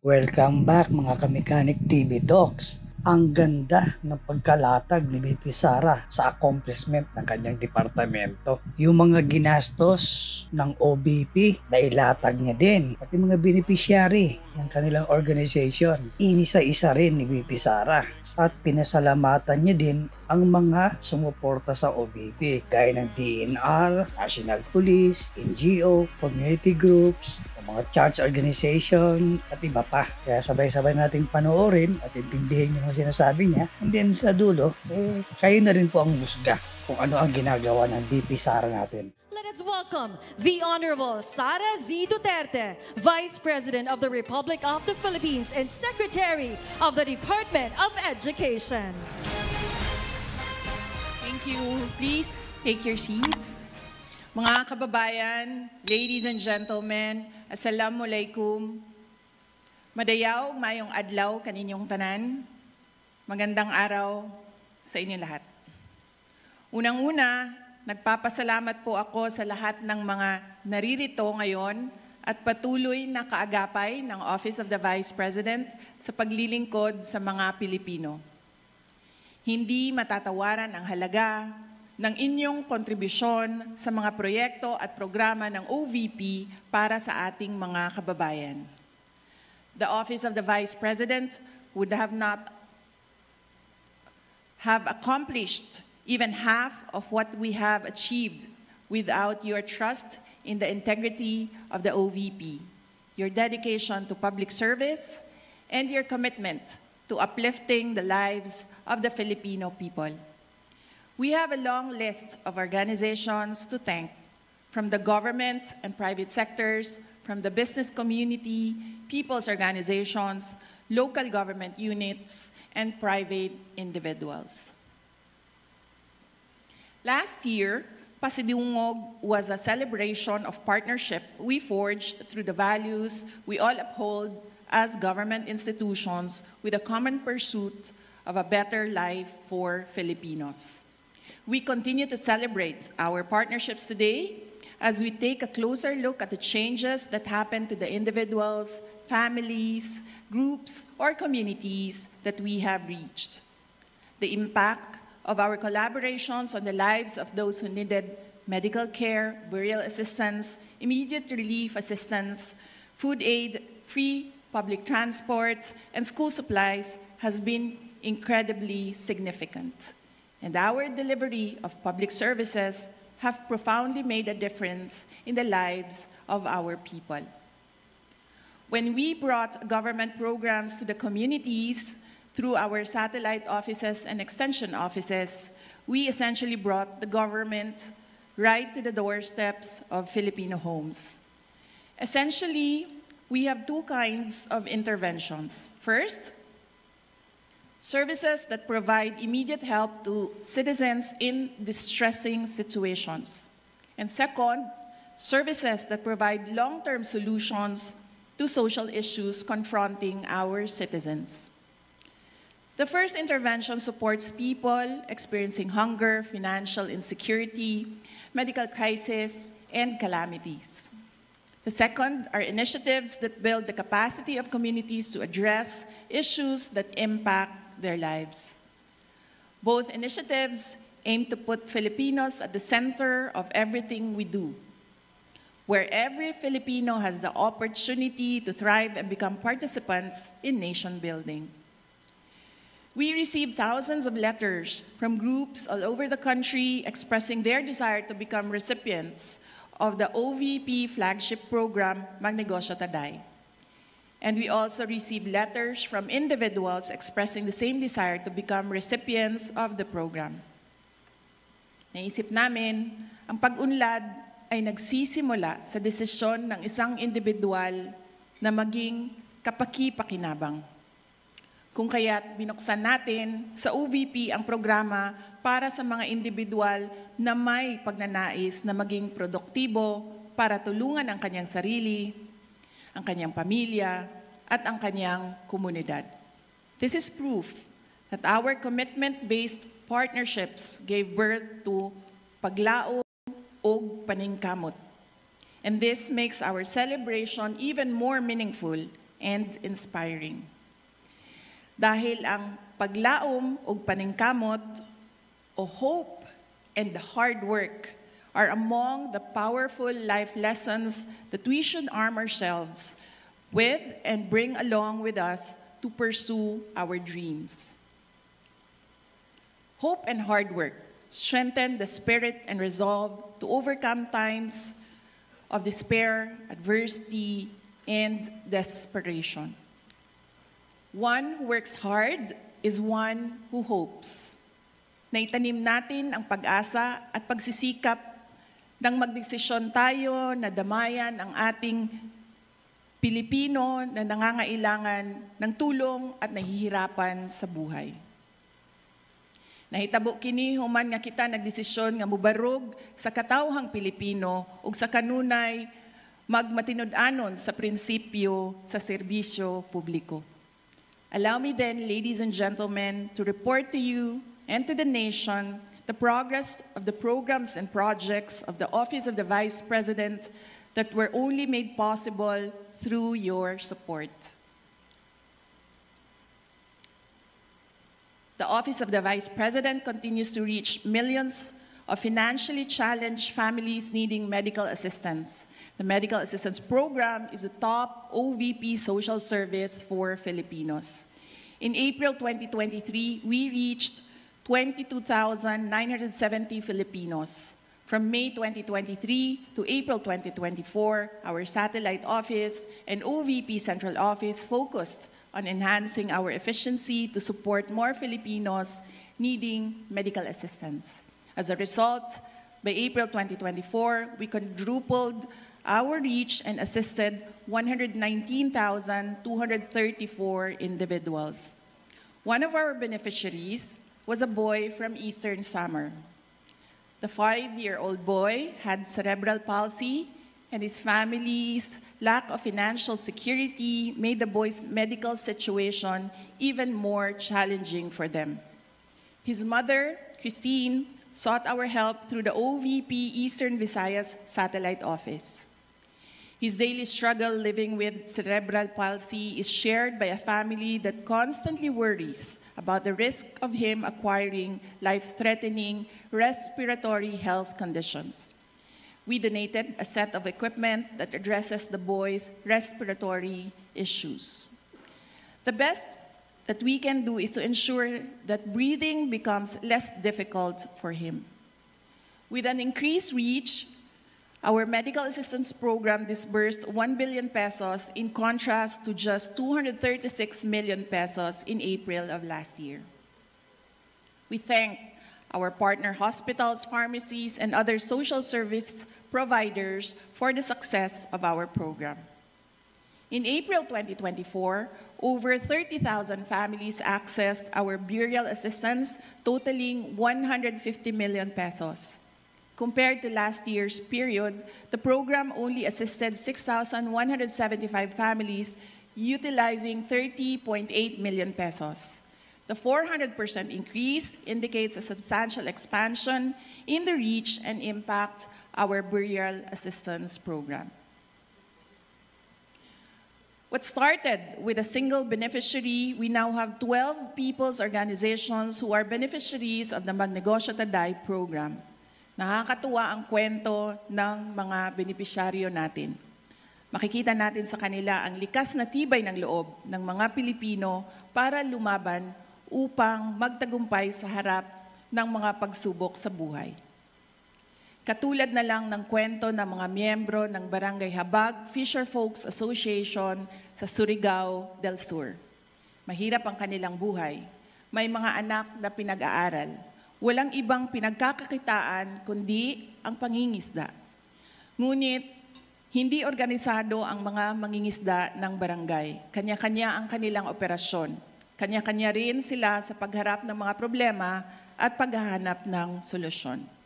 Welcome back mga Kamekanik TV Talks. Ang ganda ng pagkalatag ni VP Sara sa accomplishment ng kanyang departamento. Yung mga ginastos ng OBP na ilatag niya din. At yung mga beneficiary ng kanilang organization, inisa-isa rin ni VP Sara. At pinasalamatan niya din ang mga sumuporta sa OBP gaya ng DNR, National Police, NGO, community groups, mga church organization at iba pa. Kaya sabay-sabay nating panoorin at intindihin yung mga sinasabi niya. And then sa dulo, kayo na rin po ang musga kung ano ang ginagawa ng VP Sara natin. Let's welcome the Honorable Sara Z. Duterte, Vice President of the Republic of the Philippines and Secretary of the Department of Education. Thank you. Please take your seats. Mga kababayan, ladies and gentlemen, Assalamualaikum. Madayaw, mayong adlaw kaninyong tanan. Magandang araw sa inyo lahat. Unang-una, nagpapasalamat po ako sa lahat ng mga naririto ngayon at patuloy na kaagapay ng Office of the Vice President sa paglilingkod sa mga Pilipino. Hindi matatawaran ang halaga ng inyong kontribusyon sa mga proyekto at programa ng OVP para sa ating mga kababayan. The Office of the Vice President would not have accomplished even half of what we have achieved without your trust in the integrity of the OVP, your dedication to public service, and your commitment to uplifting the lives of the Filipino people. We have a long list of organizations to thank, from the government and private sectors, from the business community, people's organizations, local government units, and private individuals. Last year, Pasidungog was a celebration of partnership we forged through the values we all uphold as government institutions with a common pursuit of a better life for Filipinos. We continue to celebrate our partnerships today as we take a closer look at the changes that happen to the individuals, families, groups, or communities that we have reached. The impact of our collaborations on the lives of those who needed medical care, burial assistance, immediate relief assistance, food aid, free public transport, and school supplies has been incredibly significant. And our delivery of public services have profoundly made a difference in the lives of our people. When we brought government programs to the communities, through our satellite offices and extension offices, we essentially brought the government right to the doorsteps of Filipino homes. Essentially, we have two kinds of interventions. First, services that provide immediate help to citizens in distressing situations. And second, services that provide long-term solutions to social issues confronting our citizens. The first intervention supports people experiencing hunger, financial insecurity, medical crisis, and calamities. The second are initiatives that build the capacity of communities to address issues that impact their lives. Both initiatives aim to put Filipinos at the center of everything we do, where every Filipino has the opportunity to thrive and become participants in nation building. We received thousands of letters from groups all over the country expressing their desire to become recipients of the OVP flagship program, Magnegosyo Taday. And we also received letters from individuals expressing the same desire to become recipients of the program. Naisip namin, ang pag-unlad ay nagsisimula sa desisyon ng isang individual na maging kapaki-pakinabang. Kung kaya't binuksan natin sa OVP ang programa para sa mga individual na may pagnanais na maging produktibo para tulungan ang kanyang sarili, ang kanyang pamilya, at ang kanyang komunidad. This is proof that our commitment-based partnerships gave birth to paglaom o paningkamot. And this makes our celebration even more meaningful and inspiring. Dahil ang paglaom o paningkamot o hope and hard work are among the powerful life lessons that we should arm ourselves with and bring along with us to pursue our dreams. Hope and hard work strengthen the spirit and resolve to overcome times of despair, adversity, and desperation. One who works hard is one who hopes. Naitanim natin ang pag-asa at pagsisikap nang magdesisyon tayo na damayan ang ating Pilipino na nangangailangan ng tulong at nahihirapan sa buhay. Nahitabo kini human nga kita nagdesisyon nga mubarog sa katawhang Pilipino ug sa kanunay magmatinud-anon sa prinsipyo sa serbisyo publiko. Allow me then, ladies and gentlemen, to report to you and to the nation the progress of the programs and projects of the Office of the Vice President that were only made possible through your support. The Office of the Vice President continues to reach millions of financially challenged families needing medical assistance. The Medical Assistance Program is the top OVP social service for Filipinos. In April 2023, we reached 22,970 Filipinos. From May 2023 to April 2024, our satellite office and OVP Central Office focused on enhancing our efficiency to support more Filipinos needing medical assistance. As a result, by April 2024, we quadrupled our reach and assisted 119,234 individuals. One of our beneficiaries was a boy from Eastern Samar. The 5-year-old boy had cerebral palsy, and his family's lack of financial security made the boy's medical situation even more challenging for them. His mother, Christine, sought our help through the OVP Eastern Visayas Satellite Office. His daily struggle living with cerebral palsy is shared by a family that constantly worries about the risk of him acquiring life-threatening respiratory health conditions. We donated a set of equipment that addresses the boy's respiratory issues. The best that we can do is to ensure that breathing becomes less difficult for him. With an increased reach, our medical assistance program disbursed 1 billion pesos in contrast to just 236 million pesos in April of last year. We thank our partner hospitals, pharmacies, and other social service providers for the success of our program. In April 2024, over 30,000 families accessed our burial assistance totaling 150 million pesos. Compared to last year's period, the program only assisted 6,175 families utilizing 30.8 million pesos. The 400% increase indicates a substantial expansion in the reach and impact our burial assistance program. What started with a single beneficiary, we now have 12 people's organizations who are beneficiaries of the Magnegosyo Taday program. Nakakatuwa ang kwento ng mga benepisyaryo natin. Makikita natin sa kanila ang likas na tibay ng loob ng mga Pilipino para lumaban upang magtagumpay sa harap ng mga pagsubok sa buhay. Katulad na lang ng kwento ng mga miyembro ng Barangay Habag Fisher Folks Association sa Surigao del Sur. Mahirap ang kanilang buhay. May mga anak na pinag-aaral. Walang ibang pinagkakakitaan kundi ang pangingisda. Ngunit, hindi organisado ang mga mangingisda ng barangay. Kanya-kanya ang kanilang operasyon. Kanya-kanya rin sila sa pagharap ng mga problema at paghahanap ng solusyon.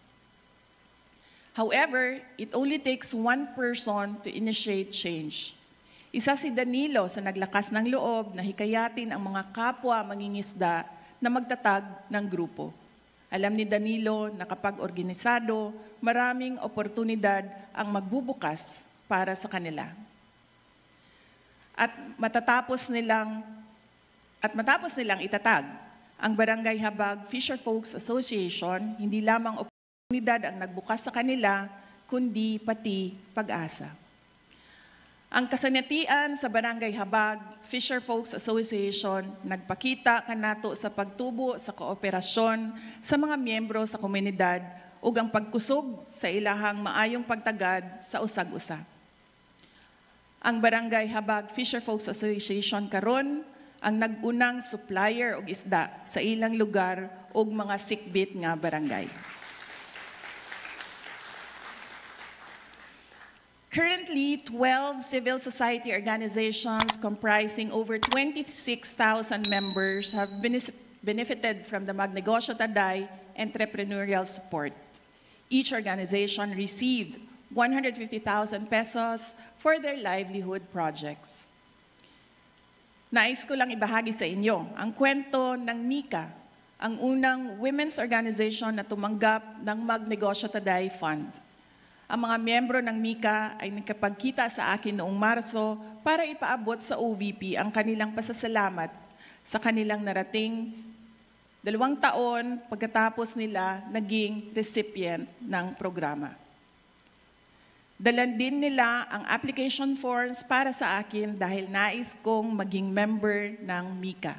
However, it only takes one person to initiate change. Isa si Danilo sa naglakas ng loob na hikayatin ang mga kapwa mangingisda na magtatag ng grupo. Alam ni Danilo na kapag organisado, maraming oportunidad ang magbubukas para sa kanila. at matapos nilang itatag ang Barangay Habag Fisherfolks Association, hindi lamang oportunidad ang nagbukas sa kanila, kundi pati pag-asa. Ang kasanatian sa Barangay Habag Fisherfolks Association nagpakita kanato sa pagtubo sa kooperasyon sa mga miyembro sa komunidad ug ang pagkusog sa ilahang maayong pagtagad sa usag-usa. Ang Barangay Habag Fisherfolks Association karon ang nag-unang supplier og isda sa ilang lugar ug mga sikbit nga barangay. Currently, 12 civil society organizations comprising over 26,000 members have benefited from the Magnegosyo Taday entrepreneurial support. Each organization received 150,000 pesos for their livelihood projects. Nais ko lang ibahagi sa inyo ang kwento ng Mika, ang unang women's organization na tumanggap ng Magnegosyo Taday Fund. Ang mga miyembro ng Mika ay nakapagkita sa akin noong Marso para ipaabot sa OVP ang kanilang pasasalamat sa kanilang narating 2 taon pagkatapos nila naging recipient ng programa. Dalan din nila ang application forms para sa akin dahil nais kong maging member ng Mika.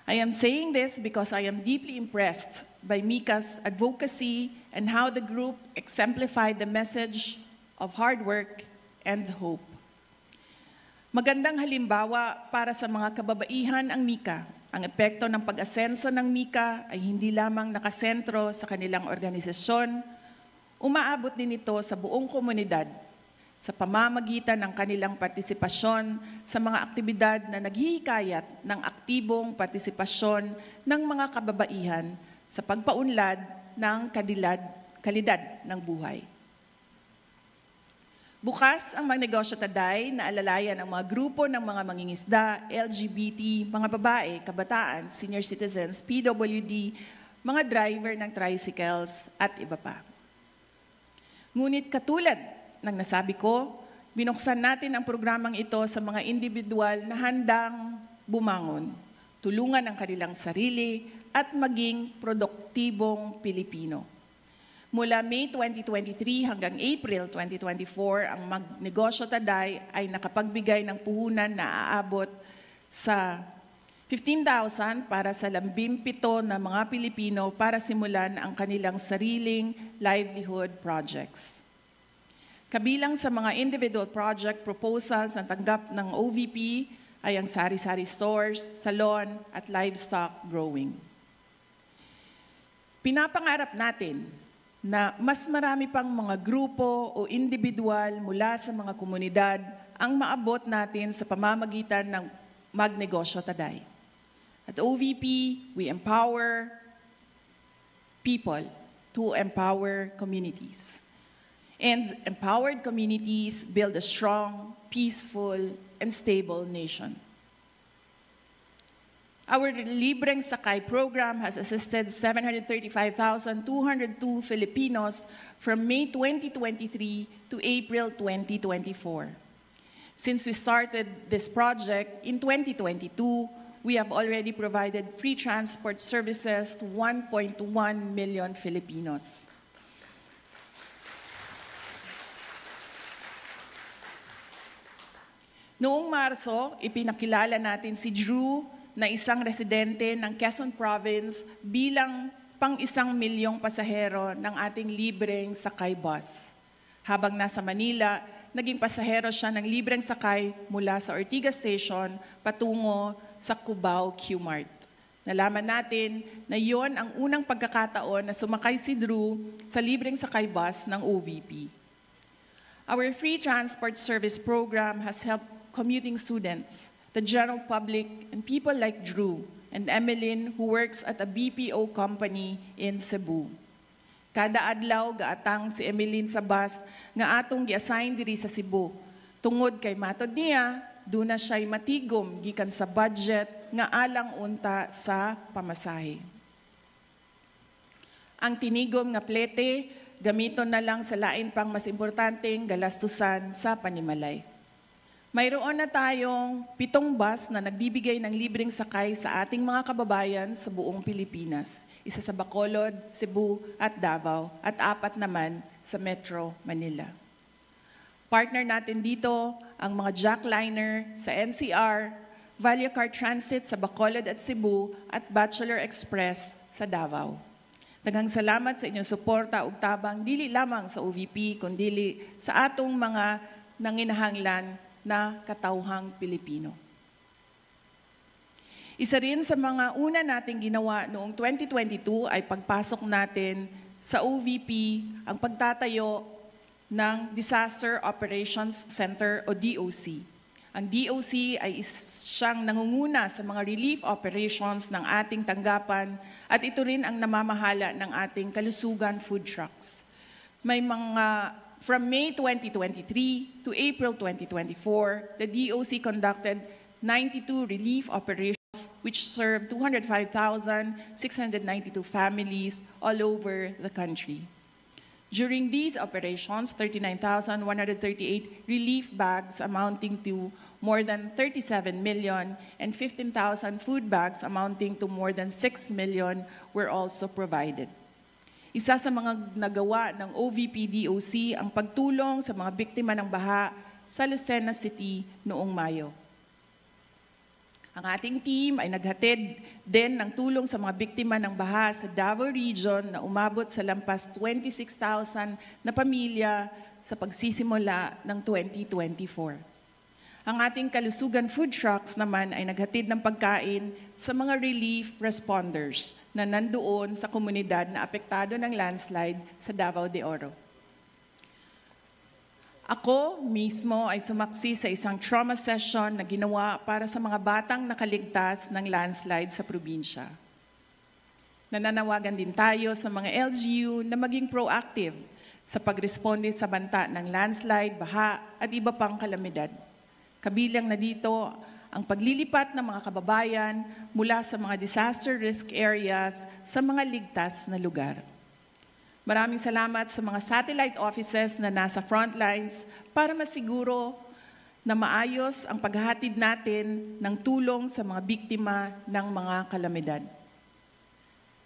I am saying this because I am deeply impressed by Mika's advocacy and how the group exemplified the message of hard work and hope. Magandang halimbawa para sa mga kababaihan ang Mika. Ang epekto ng pag-asenso ng Mika ay hindi lamang nakasentro sa kanilang organisasyon, umaabot din ito sa buong komunidad sa pamamagitan ng kanilang partisipasyon sa mga aktibidad na naghihikayat ng aktibong partisipasyon ng mga kababaihan sa pagpaunlad ng kalidad ng buhay. Bukas ang Magnegosyo Taday na alalayan ang mga grupo ng mga mangingisda, LGBT, mga babae, kabataan, senior citizens, PWD, mga driver ng tricycles at iba pa. Ngunit katulad ng nasabi ko, binuksan natin ang programang ito sa mga individual na handang bumangon, tulungan ang kanilang sarili at maging produktibong Pilipino. Mula May 2023 hanggang April 2024, ang Magnegosyo Taday ay nakapagbigay ng puhunan na aabot sa 15,000 para sa 17 na mga Pilipino para simulan ang kanilang sariling livelihood projects. Kabilang sa mga individual project proposals na tanggap ng OVP ay ang sari-sari stores, salon at livestock growing. Pinapangarap natin na mas marami pang mga grupo o individual mula sa mga komunidad ang maabot natin sa pamamagitan ng Magnegosyo Taday. At OVP, we empower people to empower communities. And empowered communities build a strong, peaceful, and stable nation. Our Libreng Sakay program has assisted 735,202 Filipinos from May 2023 to April 2024. Since we started this project in 2022, we have already provided free transport services to 1.1 million Filipinos. Noong Marso, ipinakilala natin si Drew na isang residente ng Quezon Province bilang pang-1 milyong pasahero ng ating libreng sakay bus. Habang nasa Manila, naging pasahero siya ng libreng sakay mula sa Ortigas Station patungo sa Cubao Q-Mart. Nalaman natin na yon ang unang pagkakataon na sumakay si Drew sa libreng sakay bus ng OVP. Our free transport service program has helped commuting students, the general public, and people like Drew and Emeline who works at a BPO company in Cebu. Kada adlaw gaatang si Emeline sa bus nga atong gi-assign diri sa Cebu. Tungod kay matod niya, doon na siya'y matigom gikan sa budget nga alang unta sa pamasahe. Ang tinigom nga plete, gamiton na lang sa lain pang mas importanteng galastusan sa panimalay. Mayroon na tayong 7 bus na nagbibigay ng libreng sakay sa ating mga kababayan sa buong Pilipinas. Isa sa Bacolod, Cebu at Davao at 4 naman sa Metro Manila. Partner natin dito ang mga jackliner sa NCR, Vallecar Transit sa Bacolod at Cebu at Bachelor Express sa Davao. Daghang salamat sa inyong suporta ug tabang dili lamang sa OVP kundi sa atong mga nanginahanglan na katawhang Pilipino. Isa rin sa mga una nating ginawa noong 2022 ay pagpasok natin sa OVP ang pagtatayo ng Disaster Operations Center o DOC. Ang DOC ay siyang nangunguna sa mga relief operations ng ating tanggapan at ito rin ang namamahala ng ating kalusugan food trucks. May mga From May 2023 to April 2024, the DOC conducted 92 relief operations which served 205,692 families all over the country. During these operations, 39,138 relief bags amounting to more than 37 million and 15,000 food bags amounting to more than 6 million were also provided. Isa sa mga nagawa ng OVP-DOC ang pagtulong sa mga biktima ng baha sa Lucena City noong Mayo. Ang ating team ay naghatid din ng tulong sa mga biktima ng baha sa Davao Region na umabot sa lampas 26,000 na pamilya sa pagsisimula ng 2024. Ang ating kalusugan food trucks naman ay naghatid ng pagkain sa mga relief responders na nandoon sa komunidad na apektado ng landslide sa Davao de Oro. Ako mismo ay sumaksi sa isang trauma session na ginawa para sa mga batang nakaligtas ng landslide sa probinsya. Nananawagan din tayo sa mga LGU na maging proactive sa pagresponde sa banta ng landslide, baha at iba pang kalamidad. Kabilang na dito ang paglilipat ng mga kababayan mula sa mga disaster risk areas sa mga ligtas na lugar. Maraming salamat sa mga satellite offices na nasa front lines para masiguro na maayos ang paghahatid natin ng tulong sa mga biktima ng mga kalamidad.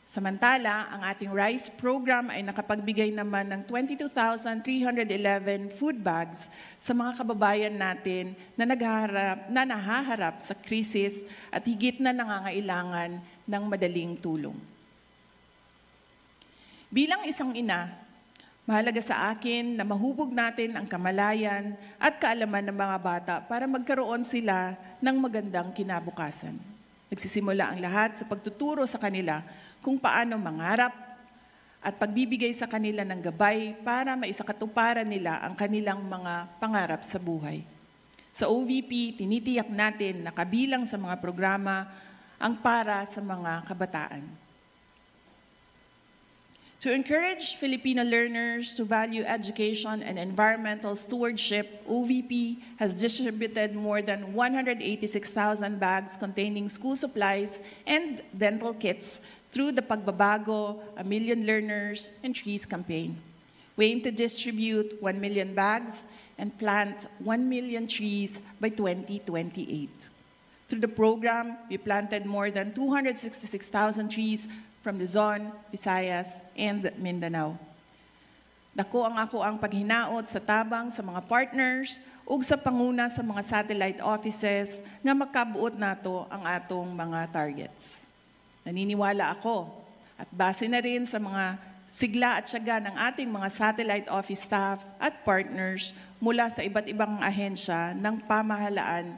Samantala, ang ating RISE program ay nakapagbigay naman ng 22,311 food bags sa mga kababayan natin na nahaharap sa krisis at higit na nangangailangan ng madaling tulong. Bilang isang ina, mahalaga sa akin na mahubog natin ang kamalayan at kaalaman ng mga bata para magkaroon sila ng magandang kinabukasan. Nagsisimula ang lahat sa pagtuturo sa kanila kung paano mangarap at pagbibigay sa kanila ng gabay para maisakatuparan nila ang kanilang mga pangarap sa buhay. Sa OVP, tinitiyak natin na kabilang sa mga programa ang para sa mga kabataan. To encourage Filipino learners to value education and environmental stewardship, OVP has distributed more than 186,000 bags containing school supplies and dental kits through the Pagbabago, A Million Learners and Trees campaign. We aim to distribute 1 million bags and plant 1 million trees by 2028. Through the program, we planted more than 266,000 trees from Luzon, Visayas, and Mindanao. Dako ang paghinaot sa tabang sa mga partners ug sa panguna sa mga satellite offices nga makabuot nato ang atong mga targets. Naniniwala ako at base na rin sa mga sigla at tiyaga ng ating mga satellite office staff at partners mula sa iba't ibang ahensya ng pamahalaan,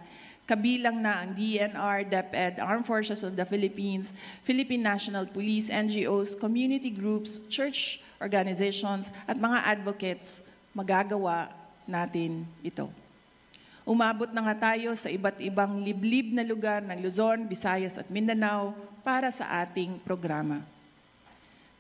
kabilang na ang DNR, DepEd, Armed Forces of the Philippines, Philippine National Police, NGOs, community groups, church organizations, at mga advocates, magagawa natin ito. Umabot na nga tayo sa iba't ibang liblib na lugar ng Luzon, Visayas at Mindanao para sa ating programa.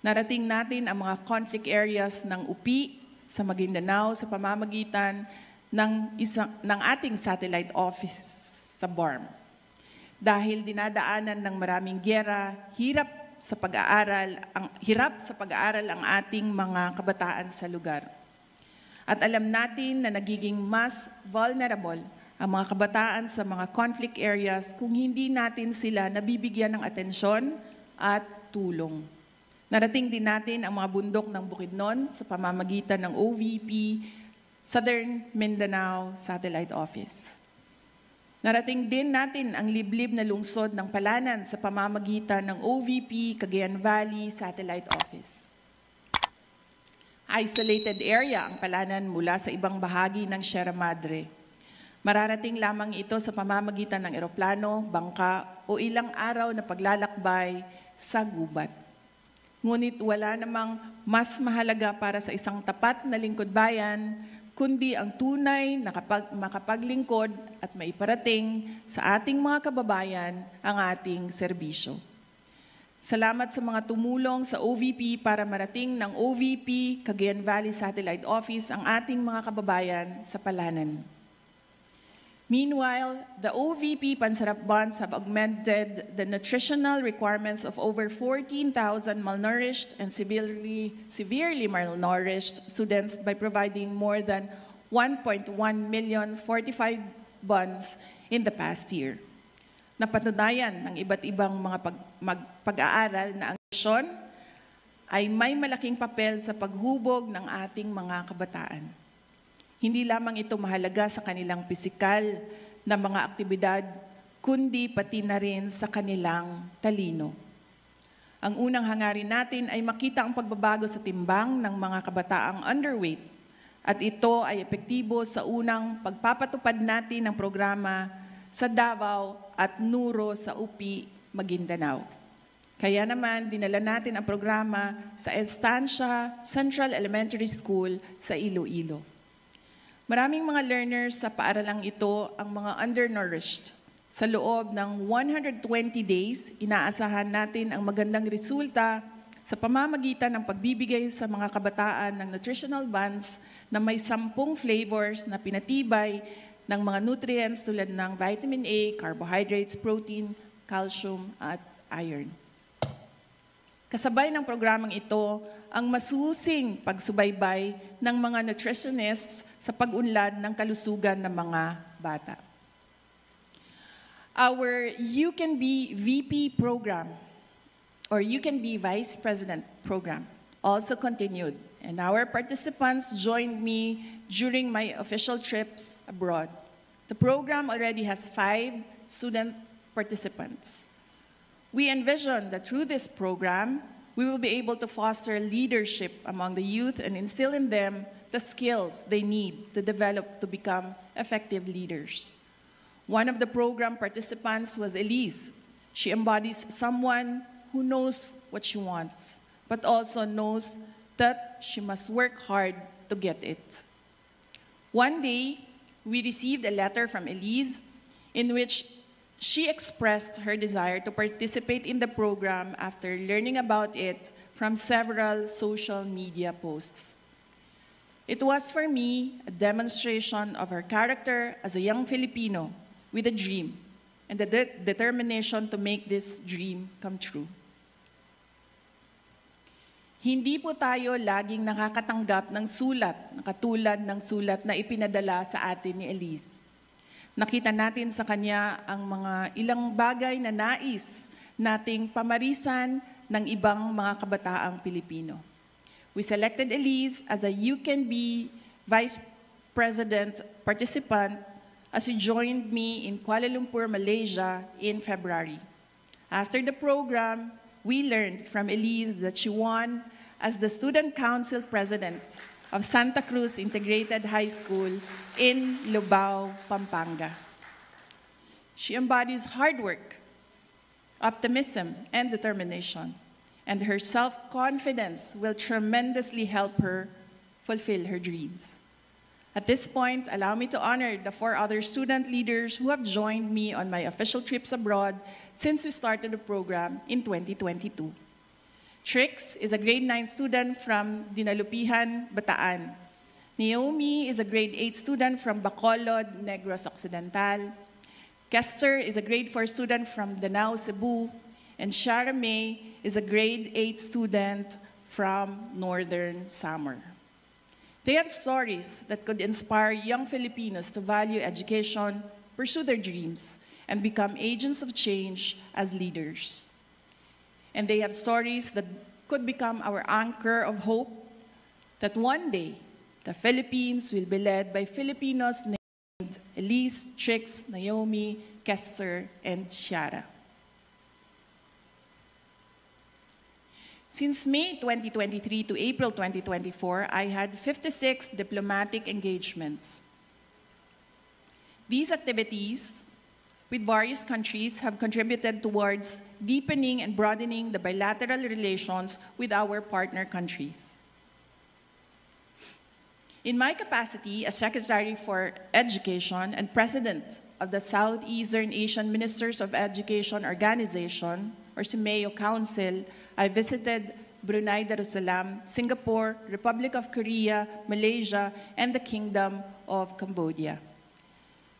Narating natin ang mga conflict areas ng UPI sa Maguindanao sa pamamagitan ng ating satellite office sa BARM. Dahil dinadaanan ng maraming giyera, hirap sa pag-aaral ang ating mga kabataan sa lugar. At alam natin na nagiging mas vulnerable ang mga kabataan sa mga conflict areas kung hindi natin sila nabibigyan ng atensyon at tulong. Narating din natin ang mga bundok ng Bukidnon sa pamamagitan ng OVP Southern Mindanao Satellite Office. Narating din natin ang liblib na lungsod ng Palanan sa pamamagitan ng OVP Cagayan Valley Satellite Office. Isolated area ang Palanan mula sa ibang bahagi ng Sierra Madre. Mararating lamang ito sa pamamagitan ng eroplano, bangka o ilang araw na paglalakbay sa gubat. Ngunit wala namang mas mahalaga para sa isang tapat na lingkod bayan, kundi ang tunay na makapaglingkod at maiparating sa ating mga kababayan ang ating serbisyo. Salamat sa mga tumulong sa OVP para marating ng OVP Cagayan Valley Satellite Office ang ating mga kababayan sa Palanan. Meanwhile, the OVP Pansarap Bonds have augmented the nutritional requirements of over 14,000 malnourished and severely malnourished students by providing more than 1.1 million fortified bonds in the past year. Napatunayan ng iba't ibang mga pag-aaral na ang nasyon ay may malaking papel sa paghubog ng ating mga kabataan. Hindi lamang ito mahalaga sa kanilang pisikal na mga aktibidad, kundi pati na rin sa kanilang talino. Ang unang hangarin natin ay makita ang pagbabago sa timbang ng mga kabataang underweight at ito ay epektibo sa unang pagpapatupad natin ng programa sa Davao at Nuro sa UPI, Maguindanao. Kaya naman, dinala natin ang programa sa Estancia Central Elementary School sa Iloilo. Maraming mga learners sa paaralang ito ang mga undernourished. Sa loob ng 120 days, inaasahan natin ang magandang resulta sa pamamagitan ng pagbibigay sa mga kabataan ng nutritional bonds na may 10 flavors na pinatibay ng mga nutrients tulad ng vitamin A, carbohydrates, protein, calcium, at iron. Kasabay ng programang ito, ang masusing pagsubaybay ng mga nutritionists sa pag-unlad ng kalusugan ng mga bata. Our You Can Be VP program, or You Can Be Vice President program, also continued, and our participants joined me during my official trips abroad. The program already has 5 student participants. We envision that through this program, we will be able to foster leadership among the youth and instill in them the skills they need to develop to become effective leaders. One of the program participants was Elise. She embodies someone who knows what she wants, but also knows that she must work hard to get it. One day, we received a letter from Elise in which she expressed her desire to participate in the program after learning about it from several social media posts. It was for me a demonstration of her character as a young Filipino with a dream and the determination to make this dream come true. Hindi po tayo laging nakakatanggap ng sulat na katulad ng sulat na ipinadala sa atin ni Elise. Nakita natin sa kanya ang mga ilang bagay na nais nating pamarisan ng ibang mga kabataang Pilipino. We selected Elise as a You Can Be Vice President participant as she joined me in Kuala Lumpur, Malaysia in February. After the program, we learned from Elise that she won as the Student Council President of Santa Cruz Integrated High School in Lubao, Pampanga. She embodies hard work, optimism, and determination, and her self-confidence will tremendously help her fulfill her dreams. At this point, allow me to honor the 4 other student leaders who have joined me on my official trips abroad since we started the program in 2022. Trix is a grade 9 student from Dinalupihan, Bataan. Naomi is a grade 8 student from Bacolod, Negros Occidental. Kester is a grade 4 student from Danao, Cebu. And Shara May is a grade 8 student from Northern Samar. They have stories that could inspire young Filipinos to value education, pursue their dreams, and become agents of change as leaders. And they have stories that could become our anchor of hope that one day the Philippines will be led by Filipinos named Elise, Trix, Naomi, Kester, and Ciara. Since May 2023 to April 2024, I had 56 diplomatic engagements. These activities with various countries have contributed towards deepening and broadening the bilateral relations with our partner countries. In my capacity as Secretary for Education and President of the Southeastern Asian Ministers of Education Organization, or SIMEO Council, I visited Brunei Darussalam, Singapore, Republic of Korea, Malaysia, and the Kingdom of Cambodia.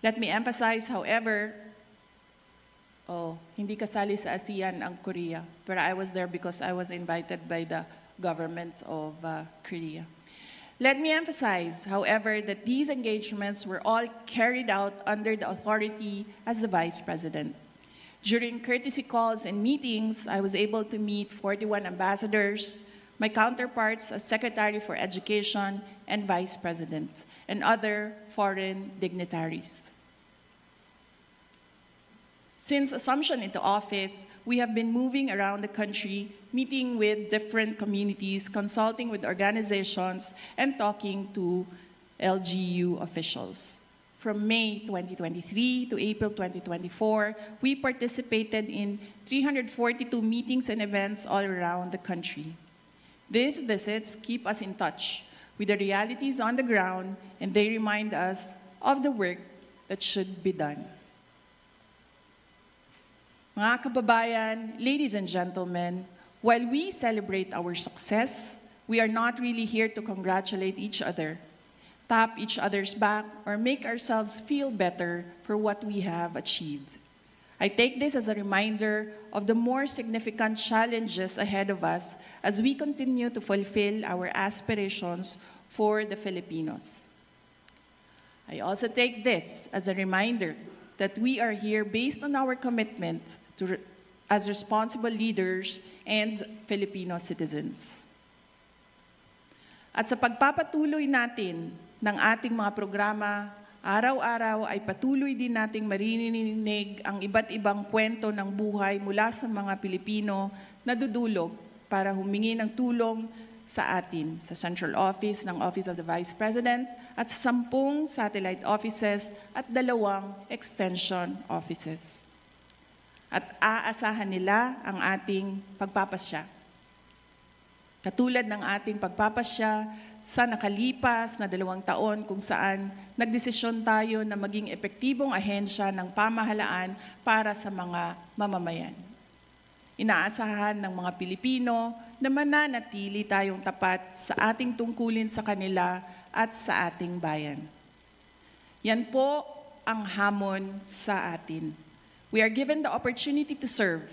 Let me emphasize, however, hindi kasali sa ASEAN ang Korea, but I was there because I was invited by the government of Korea. Let me emphasize, however, that these engagements were all carried out under the authority as the Vice President. During courtesy calls and meetings, I was able to meet 41 ambassadors, my counterparts as Secretary for Education and Vice President, and other foreign dignitaries. Since assumption into office, we have been moving around the country, meeting with different communities, consulting with organizations, and talking to LGU officials. From May 2023 to April 2024, we participated in 342 meetings and events all around the country. These visits keep us in touch with the realities on the ground, and they remind us of the work that should be done. Mga kababayan, ladies and gentlemen, while we celebrate our success, we are not really here to congratulate each other, tap each other's back, or make ourselves feel better for what we have achieved. I take this as a reminder of the more significant challenges ahead of us as we continue to fulfill our aspirations for the Filipinos. I also take this as a reminder that we are here based on our commitment as responsible leaders and Filipino citizens. At sa pagpapatuloy natin ng ating mga programa, araw-araw ay patuloy din nating maririnig ang iba't ibang kwento ng buhay mula sa mga Pilipino na dudulog para humingi ng tulong sa atin sa Central Office ng Office of the Vice President at 10 satellite offices at 2 extension offices. At aasahan nila ang ating pagpapasya. Katulad ng ating pagpapasya sa nakalipas na 2 taon kung saan nagdesisyon tayo na maging epektibong ahensya ng pamahalaan para sa mga mamamayan. Inaasahan ng mga Pilipino na mananatili tayong tapat sa ating tungkulin sa kanila at sa ating bayan. Yan po ang hamon sa atin. We are given the opportunity to serve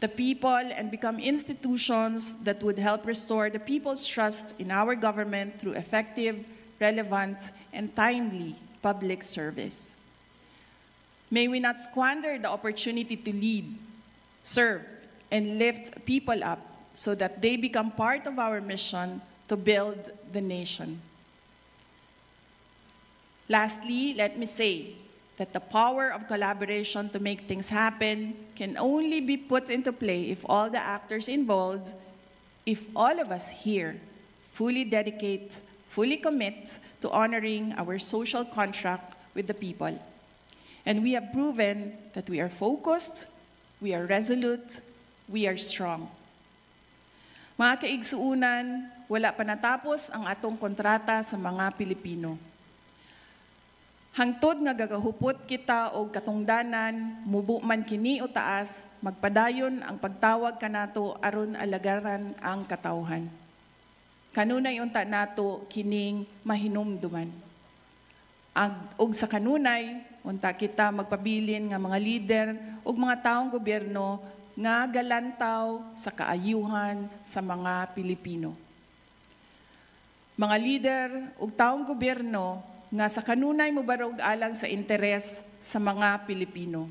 the people and become institutions that would help restore the people's trust in our government through effective, relevant, and timely public service. May we not squander the opportunity to lead, serve, and lift people up so that they become part of our mission to build the nation. Lastly, let me say that the power of collaboration to make things happen can only be put into play if all the actors involved, if all of us here fully dedicate, fully commit to honoring our social contract with the people. And we have proven that we are focused, we are resolute, we are strong. Mga kaigsuunan, wala pa natapos ang atong kontrata sa mga Pilipino. Hangtod nga gagahupot kita og katungdanan, mubo man kini o taas, magpadayon ang pagtawag kanato aron alagaran ang katawhan. Kanunay unta nato kining mahinumduman. Og sa kanunay, unta kita magpabilin nga mga lider ug mga taong gobyerno nga galantaw sa kaayuhan sa mga Pilipino. Mga lider ug taong gobyerno nga sa kanunay mobarog alang sa interes sa mga Pilipino.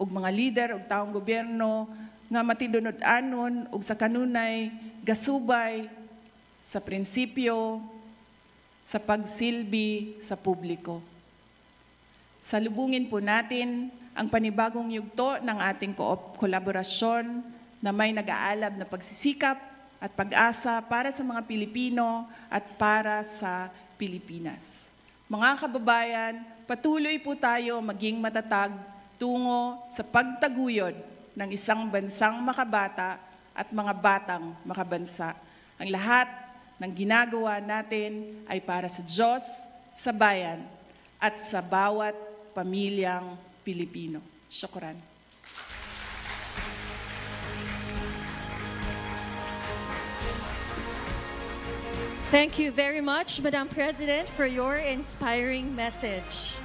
Ug mga lider ug taong gobyerno nga matidunod-anon ug sa kanunay gasubay sa prinsipyo sa pagsilbi sa publiko. Salubungin po natin ang panibagong yugto ng ating kolaborasyon na may nag-aalab na pagsisikap at pag-asa para sa mga Pilipino at para sa Pilipinas. Mga kababayan, patuloy po tayo maging matatag tungo sa pagtaguyod ng isang bansang makabata at mga batang makabansa. Ang lahat ng ginagawa natin ay para sa Diyos, sa bayan, at sa bawat pamilyang Pilipino. Syukran. Thank you very much, Madam President, for your inspiring message.